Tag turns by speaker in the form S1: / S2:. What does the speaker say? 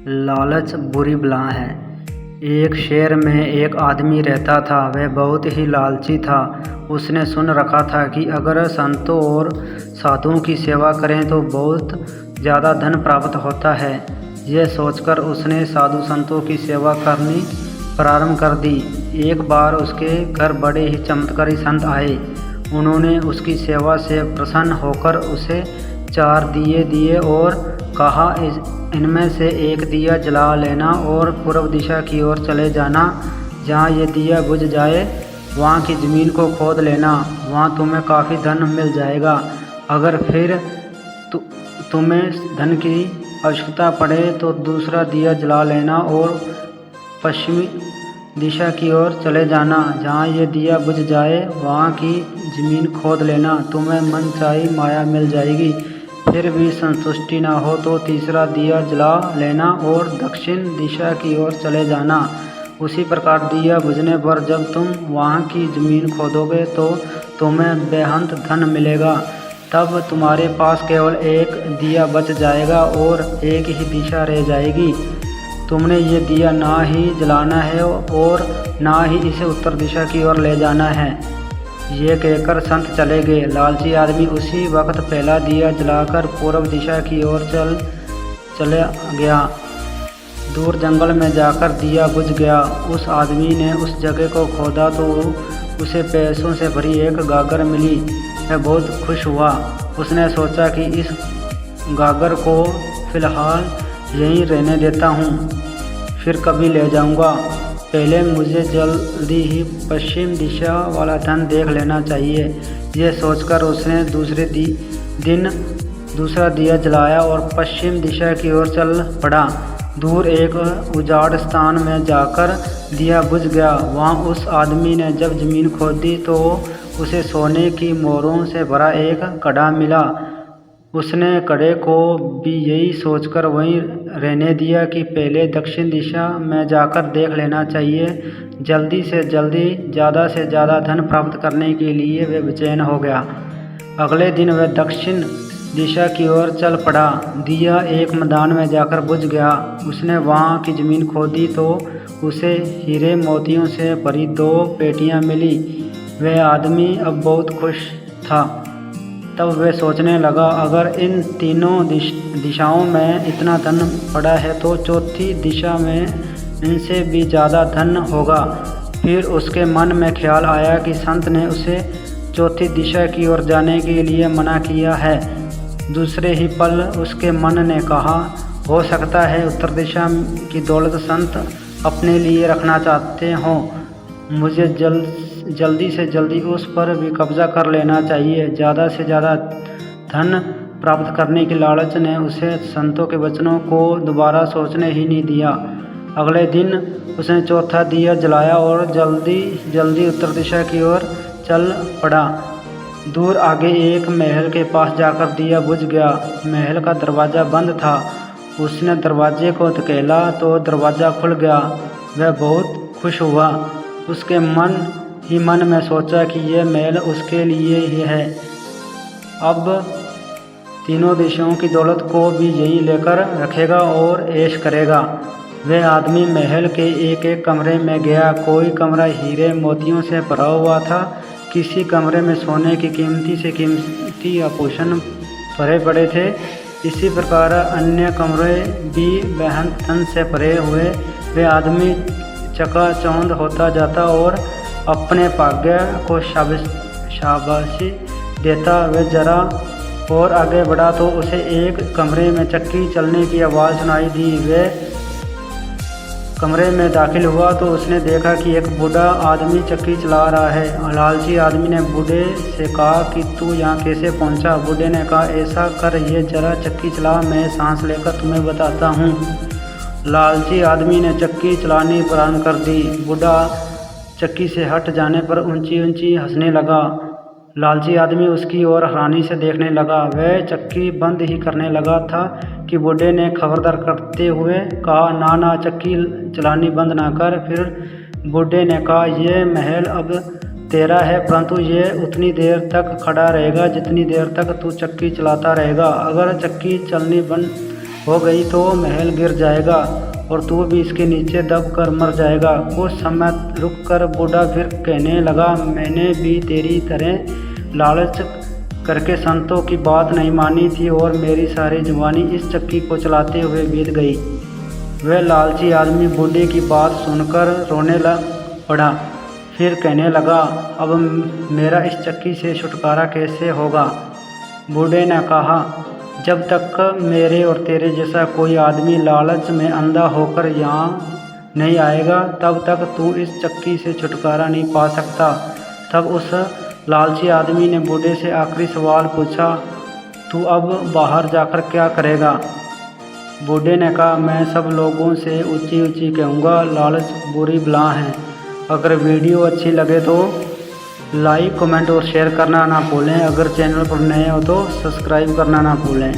S1: लालच बुरी बला है। एक शहर में एक आदमी रहता था। वह बहुत ही लालची था। उसने सुन रखा था कि अगर संतों और साधुओं की सेवा करें तो बहुत ज़्यादा धन प्राप्त होता है। यह सोचकर उसने साधु संतों की सेवा करनी प्रारंभ कर दी। एक बार उसके घर बड़े ही चमत्कारी संत आए। उन्होंने उसकी सेवा से प्रसन्न होकर उसे 4 दिए दिए और कहा, इनमें से एक दिया जला लेना और पूर्व दिशा की ओर चले जाना। जहाँ ये दिया बुझ जाए वहाँ की ज़मीन को खोद लेना। वहाँ तुम्हें काफ़ी धन मिल जाएगा। अगर फिर तुम्हें धन की आवश्यकता पड़े तो दूसरा दिया जला लेना और पश्चिमी दिशा की ओर चले जाना। जहाँ ये दिया बुझ जाए वहाँ की ज़मीन खोद लेना। तुम्हें मनचाही माया मिल जाएगी। फिर भी संतुष्टि न हो तो तीसरा दिया जला लेना और दक्षिण दिशा की ओर चले जाना। उसी प्रकार दिया बुझने पर जब तुम वहाँ की ज़मीन खोदोगे तो तुम्हें बेअंत धन मिलेगा। तब तुम्हारे पास केवल एक दिया बच जाएगा और एक ही दिशा रह जाएगी। तुमने ये दिया ना ही जलाना है और ना ही इसे उत्तर दिशा की ओर ले जाना है। ये कहकर संत चले गए। लालची आदमी उसी वक्त पहला दिया जलाकर पूर्व दिशा की ओर चले गया। दूर जंगल में जाकर दिया बुझ गया। उस आदमी ने उस जगह को खोदा तो उसे पैसों से भरी एक गागर मिली। वह बहुत खुश हुआ। उसने सोचा कि इस गागर को फिलहाल यहीं रहने देता हूँ, फिर कभी ले जाऊँगा। पहले मुझे जल्दी ही पश्चिम दिशा वाला धन देख लेना चाहिए। यह सोचकर उसने दूसरे दिन दूसरा दिया जलाया और पश्चिम दिशा की ओर चल पड़ा। दूर एक उजाड़ स्थान में जाकर दिया बुझ गया। वहाँ उस आदमी ने जब ज़मीन खोदी तो उसे सोने की मोहरों से भरा एक कड़ा मिला। उसने कड़े को भी यही सोचकर वहीं रहने दिया कि पहले दक्षिण दिशा में जाकर देख लेना चाहिए। जल्दी से जल्दी ज़्यादा से ज़्यादा धन प्राप्त करने के लिए वह बेचैन हो गया। अगले दिन वह दक्षिण दिशा की ओर चल पड़ा। दिया एक मैदान में जाकर बुझ गया। उसने वहाँ की ज़मीन खोदी तो उसे हीरे मोतियों से भरी 2 पेटियाँ मिली। वह आदमी अब बहुत खुश था। तब वह सोचने लगा, अगर इन तीनों दिशाओं में इतना धन पड़ा है तो चौथी दिशा में इनसे भी ज़्यादा धन होगा। फिर उसके मन में ख्याल आया कि संत ने उसे चौथी दिशा की ओर जाने के लिए मना किया है। दूसरे ही पल उसके मन ने कहा, हो सकता है उत्तर दिशा की दौलत संत अपने लिए रखना चाहते हों। मुझे जल्दी से जल्दी उस पर भी कब्जा कर लेना चाहिए। ज़्यादा से ज़्यादा धन प्राप्त करने की लालच ने उसे संतों के वचनों को दोबारा सोचने ही नहीं दिया। अगले दिन उसने चौथा दिया जलाया और जल्दी उत्तर दिशा की ओर चल पड़ा। दूर आगे एक महल के पास जाकर दिया बुझ गया। महल का दरवाज़ा बंद था। उसने दरवाजे को धकेला तो दरवाज़ा खुल गया। वह बहुत खुश हुआ। उसके मन में सोचा कि यह महल उसके लिए ही है। अब तीनों दिशाओं की दौलत को भी यही लेकर रखेगा और ऐश करेगा। वह आदमी महल के एक एक कमरे में गया। कोई कमरा हीरे मोतियों से भरा हुआ था। किसी कमरे में सोने की कीमती से कीमती आभूषण भरे पड़े थे। इसी प्रकार अन्य कमरे भी बेहद धन से भरे हुए। वह आदमी चकाचौंध होता जाता और अपने भाग्य को शाबाशी देता। वह जरा और आगे बढ़ा तो उसे एक कमरे में चक्की चलने की आवाज़ सुनाई दी। वह कमरे में दाखिल हुआ तो उसने देखा कि एक बूढ़ा आदमी चक्की चला रहा है। लालची आदमी ने बूढ़े से कहा कि तू यहाँ कैसे पहुँचा? बूढ़े ने कहा, ऐसा कर, ये जरा चक्की चला, मैं सांस लेकर तुम्हें बताता हूँ। लालची आदमी ने चक्की चलानी प्रारंभ कर दी। बूढ़ा चक्की से हट जाने पर ऊंची ऊंची हंसने लगा। लालची आदमी उसकी ओर हैरानी से देखने लगा। वह चक्की बंद ही करने लगा था कि बूढ़े ने खबरदार करते हुए कहा, ना, चक्की चलानी बंद ना कर। फिर बूढ़े ने कहा, यह महल अब तेरा है, परंतु यह उतनी देर तक खड़ा रहेगा जितनी देर तक तू चक्की चलाता रहेगा। अगर चक्की चलनी बंद हो गई तो महल गिर जाएगा और तू भी इसके नीचे दब कर मर जाएगा। कुछ समय रुक कर बूढ़ा फिर कहने लगा, मैंने भी तेरी तरह लालच करके संतों की बात नहीं मानी थी और मेरी सारी जवानी इस चक्की को चलाते हुए बीत गई। वह लालची आदमी बूढ़े की बात सुनकर रोने लग पड़ा। फिर कहने लगा, अब मेरा इस चक्की से छुटकारा कैसे होगा? बूढ़े ने कहा, जब तक मेरे और तेरे जैसा कोई आदमी लालच में अंधा होकर यहाँ नहीं आएगा तब तक तू इस चक्की से छुटकारा नहीं पा सकता। तब उस लालची आदमी ने बूढ़े से आखिरी सवाल पूछा, तू अब बाहर जाकर क्या करेगा? बूढ़े ने कहा, मैं सब लोगों से ऊंची ऊंची कहूँगा, लालच बुरी बला है। अगर वीडियो अच्छी लगे तो लाइक, कमेंट और शेयर करना ना भूलें। अगर चैनल पर नए हो तो सब्सक्राइब करना ना भूलें।